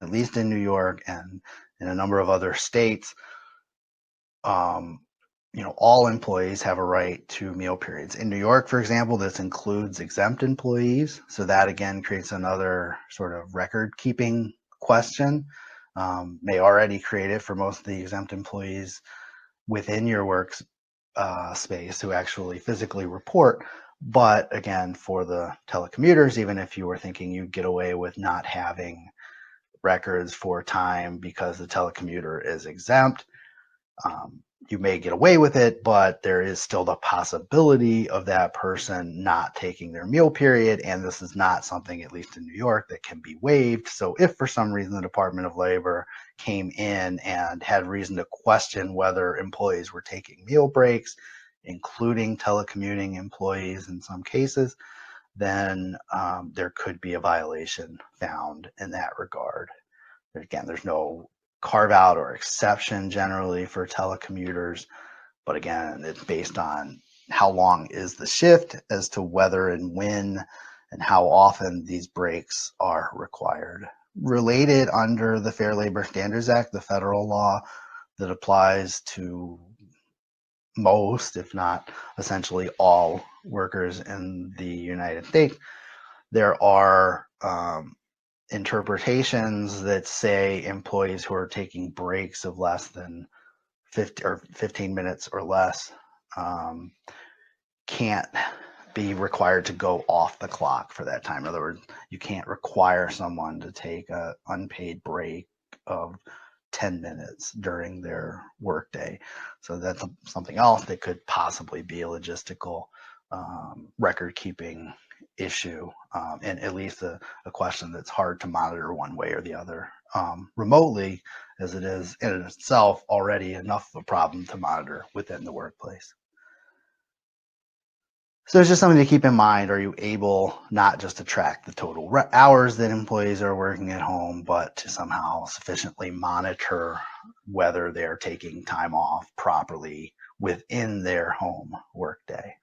at least in New York and in a number of other states, all employees have a right to meal periods. In New York, for example, this includes exempt employees. So that again creates another sort of record keeping question. May already create it for most of the exempt employees within your work space who actually physically report. But again, for the telecommuters, even if you were thinking you'd get away with not having records for time because the telecommuter is exempt, you may get away with it, but there is still the possibility of that person not taking their meal period. And this is not something, at least in New York, that can be waived. So if for some reason the Department of Labor came in and had reason to question whether employees were taking meal breaks, including telecommuting employees in some cases, then there could be a violation found in that regard. Again, there's no carve out or exception generally for telecommuters, but again, it's based on how long is the shift as to whether and when and how often these breaks are required. Related under the Fair Labor Standards Act, the federal law that applies to most, if not essentially all workers in the United States, there are interpretations that say employees who are taking breaks of less than 15 minutes or less can't be required to go off the clock for that time. In other words, you can't require someone to take an unpaid break of 10 minutes during their workday. So that's something else that could possibly be a logistical record keeping issue, and at least a question that's hard to monitor one way or the other remotely, as it is in itself already enough of a problem to monitor within the workplace. So it's just something to keep in mind. Are you able not just to track the total hours that employees are working at home, but to somehow sufficiently monitor whether they're taking time off properly within their home workday?